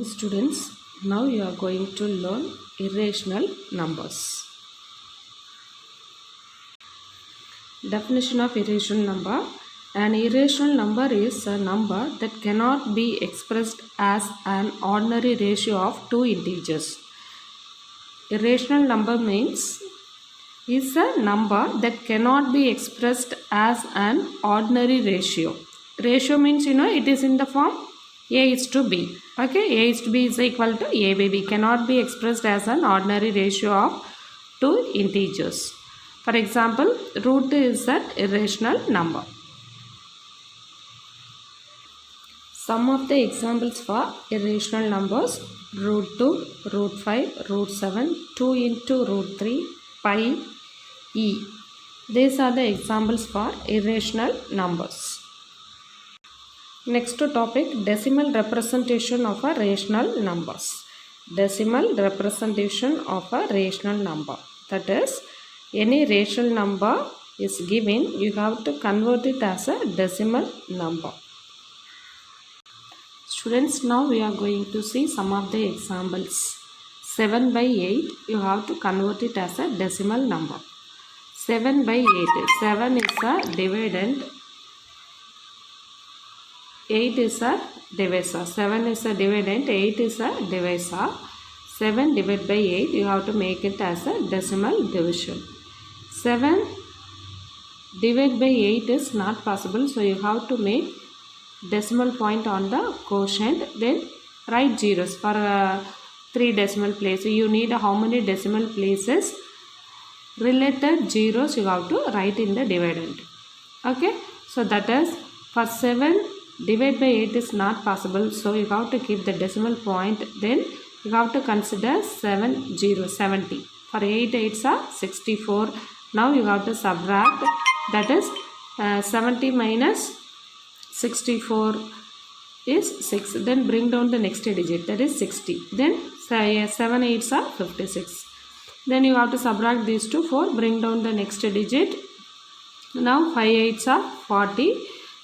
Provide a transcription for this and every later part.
Students, now you are going to learn irrational numbers. Definition of irrational number. An irrational number is a number that cannot be expressed as an ordinary ratio of two integers. Irrational number means is a number that cannot be expressed as an ordinary ratio. Ratio means it is in the form a is to b. Okay, a is to b is equal to a by b. Cannot be expressed as an ordinary ratio of two integers. For example, root 2 is an irrational number. Some of the examples for irrational numbers: root 2, root 5, root 7, 2 into root 3, pi, e. These are the examples for irrational numbers. Next topic, decimal representation of a rational numbers. Decimal representation of a rational number. That is, any rational number is given, you have to convert it as a decimal number. Students, now we are going to see some of the examples. 7 by 8, you have to convert it as a decimal number. 7 by 8, 7 is a dividend, 8 is a divisor. 7 is a dividend, 8 is a divisor. 7 divided by 8, you have to make it as a decimal division. 7 divided by 8 is not possible, so you have to make decimal point on the quotient, then write zeros for 3 decimal places. You need how many decimal places? Related zeros you have to write in the dividend. Okay, so that is, for 7 divided by 8 is not possible, so you have to keep the decimal point, then you have to consider 70. For 8 8s are 64. Now you have to subtract, that is 70 minus 64 is 6. Then bring down the next digit, that is 60. Then 7 8s are 56. Then you have to subtract these two, 4, bring down the next digit. Now 5 8s are 40,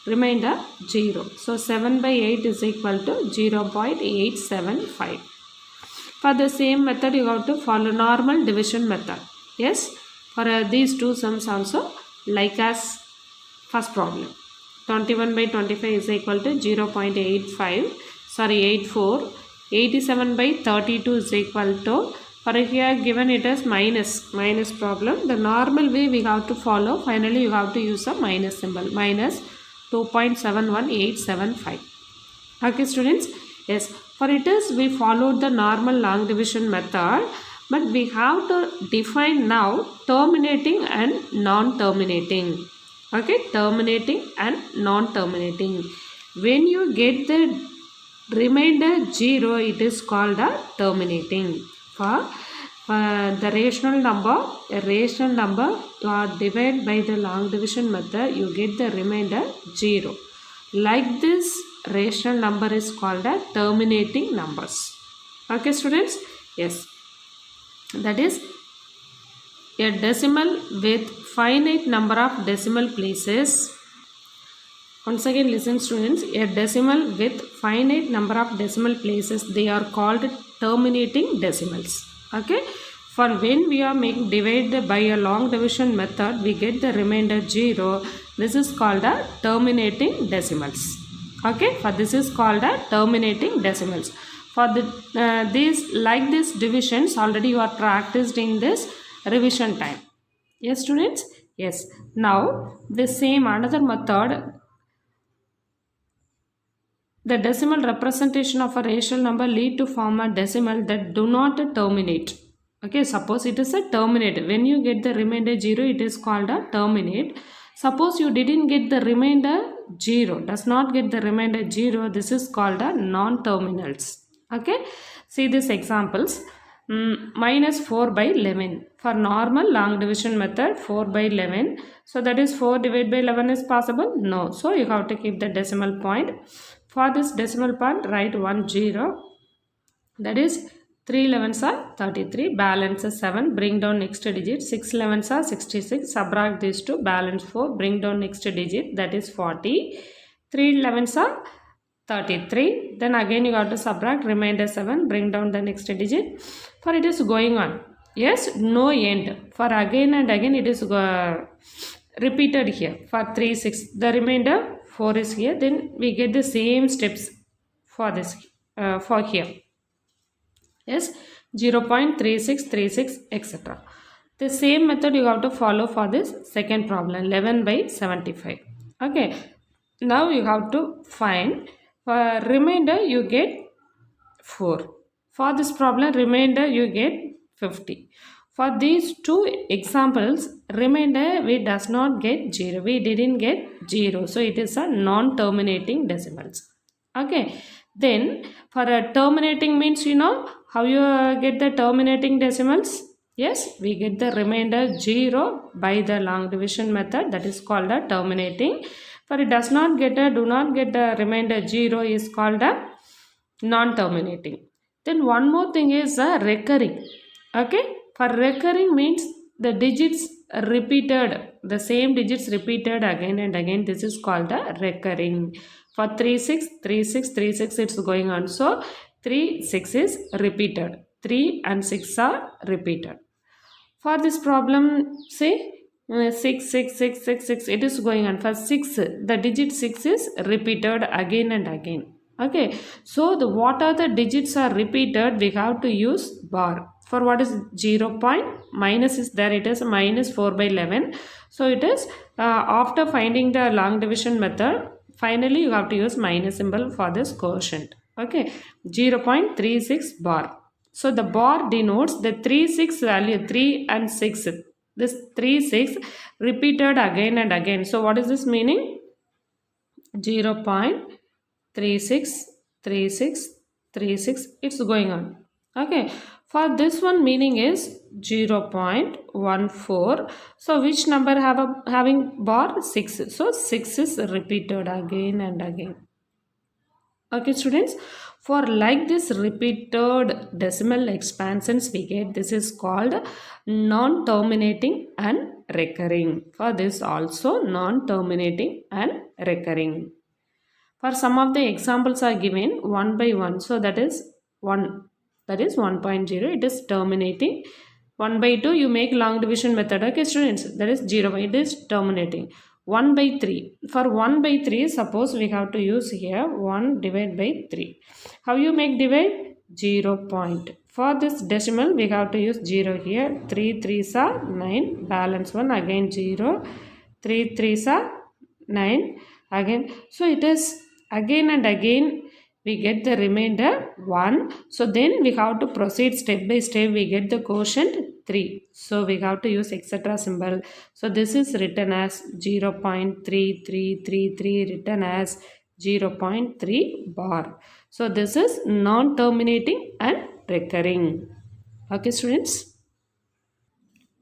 remainder 0. So 7 by 8 is equal to 0.875. For the same method, you have to follow normal division method. Yes, for these two sums also, like as first problem. 21 by 25 is equal to 0.84. 87 by 32 is equal to, for here given it as minus problem. The normal way we have to follow. Finally, you have to use a minus symbol. Minus 2.71875. Okay, students? Yes, for it is we followed the normal long division method, but we have to define now terminating and non-terminating. Okay, terminating and non-terminating. When you get the remainder 0, it is called a terminating. For the rational number, a rational number, you are divided by the long division method, you get the remainder 0. Like this, rational number is called a terminating numbers. Okay, students? Yes. That is a decimal with finite number of decimal places. Once again, listen, students. A decimal with finite number of decimal places, they are called terminating decimals. Okay, for when we are divided by a long division method, we get the remainder 0. This is called a terminating decimals. Okay, for this is called a terminating decimals. For the these divisions, already you are practiced in this revision time. Yes, students. Yes. Now the same another method. The decimal representation of a rational number lead to form a decimal that do not terminate. Okay, suppose it is a terminate. When you get the remainder 0, it is called a terminate. Suppose you didn't get the remainder 0, does not get the remainder 0, this is called a non-terminals. Okay, see these examples. Minus 4 by 11. For normal long division method, 4 by 11. So that is 4 divided by 11 is possible? No. So you have to keep the decimal point. For this decimal point, write 1 0. That is 3 11s are 33. Balance is 7. Bring down next digit. 6 11s are 66. Subtract these two. Balance 4. Bring down next digit. That is 40. 3 11s are 33. Then again you have to subtract remainder 7, bring down the next digit. For it is going on. Yes, no end. For again and again it is repeated here. For 3, 6. The remainder 4 is here. Then we get the same steps for this for here. Yes, 0.3636 etc. The same method you have to follow for this second problem, 11 by 75. Okay. Now you have to find for remainder you get 4. For this problem remainder you get 50. For these two examples remainder we does not get 0. We didn't get 0. So it is a non-terminating decimals. Okay. Then for a terminating means you know how you get the terminating decimals? Yes, we get the remainder 0 by the long division method, that is called a terminating. For it does not get a, do not get the remainder 0 is called a non-terminating. Then one more thing is a recurring. Okay, for recurring means the digits repeated, the same digits repeated again and again. This is called a recurring. For 3, 6, 3, 6, 3, 6 it's going on. So 3, 6 is repeated. 3 and 6 are repeated. For this problem, say 6, 6, 6, 6, 6, it is going on. For 6, the digit 6 is repeated again and again. Okay, so the what are the digits are repeated, we have to use bar. For what is 0 point, minus is there, it is minus 4 by 11. So it is after finding the long division method, finally you have to use minus symbol for this quotient. Okay, 0.36 bar. So the bar denotes the 3, 6 value, 3 and 6. This 3, 6 repeated again and again. So what is this meaning? 0.36, 36, 36. It's going on. Okay. For this one meaning is 0.14. So which number having bar? 6. So 6 is repeated again and again. Okay students, for like this repeated decimal expansions we get, this is called non-terminating and recurring. For this also non-terminating and recurring. For some of the examples are given 1 by 1. So that is 1. That is 1.0. It is terminating. 1 by 2 you make long division method. Okay students, that is 0. It is terminating. 1 by 3. For 1 by 3, suppose we have to use here 1 divided by 3. How you make divide? 0 point. For this decimal, we have to use 0 here. 3 3s are 9. Balance 1 again 0. 3 3s are 9. Again. So it is again and again we get the remainder 1. So then we have to proceed step by step. We get the quotient 3. So we have to use etc. symbol. So this is written as 0.3333 written as 0.3 bar. So this is non-terminating and recurring. Okay students.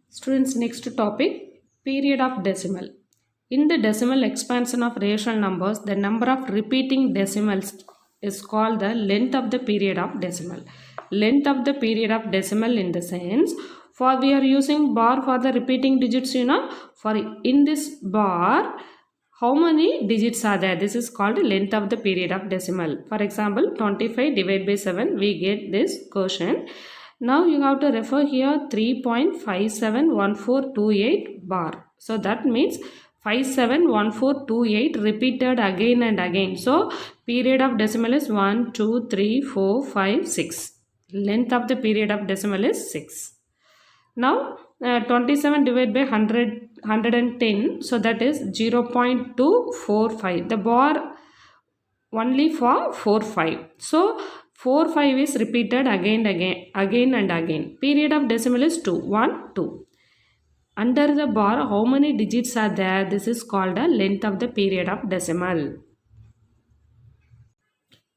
Students, next topic, period of decimal. In the decimal expansion of rational numbers, the number of repeating decimals is called the length of the period of decimal. Length of the period of decimal in the sense, for we are using bar for the repeating digits, you know, for in this bar, how many digits are there? This is called length of the period of decimal. For example, 25 divided by 7, we get this quotient. Now you have to refer here 3.571428 bar. So that means 571428 repeated again and again. So period of decimal is 1, 2, 3, 4, 5, 6. Length of the period of decimal is 6. Now 27 divided by 110. So that is 0.245. The bar only for 4, 5. So 4, 5 is repeated again and again. Period of decimal is 2, 1, 2. Under the bar, how many digits are there? This is called a length of the period of decimal.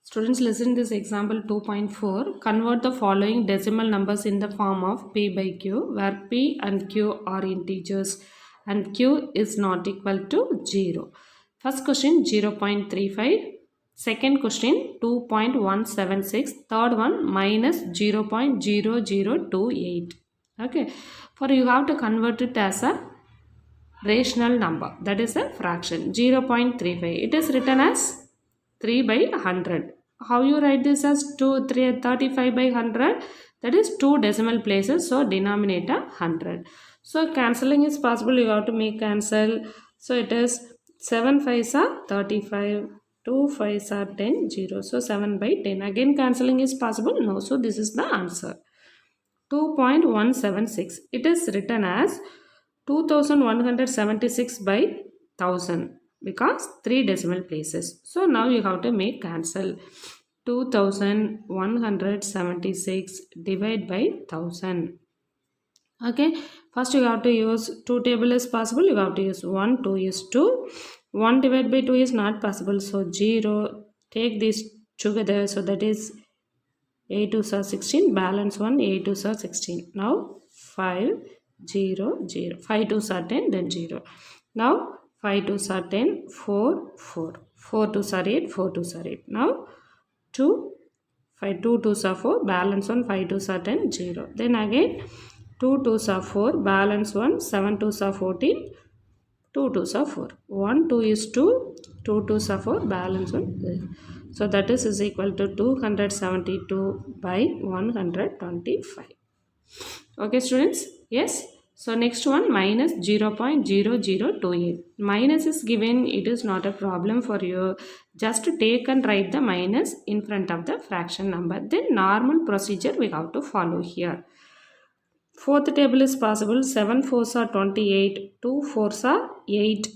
Students, listen this example 2.4. Convert the following decimal numbers in the form of P by Q, where P and Q are integers and Q is not equal to 0. First question 0.35. Second question 2.176. Third one minus 0.0028. Okay. For you have to convert it as a rational number, that is a fraction. 0.35. It is written as 3 by 100. How you write this as 35 by 100? That is 2 decimal places. So denominator 100. So cancelling is possible. You have to make cancel. So it is 7 5s are 35. 2 5s are 10. 0. So 7 by 10. Again cancelling is possible. No. So this is the answer. 2.176. It is written as 2176 by 1000 because 3 decimal places. So now you have to make cancel. 2176 divided by 1000. Okay, first you have to use 2 table is possible. You have to use 1, 2 is 2. 1 divided by 2 is not possible. So 0. Take this together. So that is 8 2s are 16, balance 1, 8 2s are 16. Now 5, 0, 0. 5 2s are 10, then 0. Now 5 2s are 10, 4, 4. 4 2s are 8, 4 2s are 8. Now 2, 5 2 2s are 4, balance 1, 5 2s are 10, 0. Then again 2 2s are 4, balance 1, 7 2s are 14, 2 2s are 4. 1 2 is 2, 2 2s are 4, balance 1. So that is equal to 272 by 125. Okay students? Yes. So next one minus 0.0028. Minus is given. It is not a problem for you. Just take and write the minus in front of the fraction number. Then normal procedure we have to follow here. Fourth table is possible. 7 4s are 28. 2 4s are 8.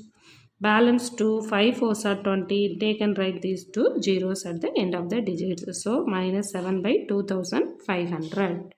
Balance 2. 5 4s are 20. Take and write these two zeros at the end of the digits. So minus 7 by 2500.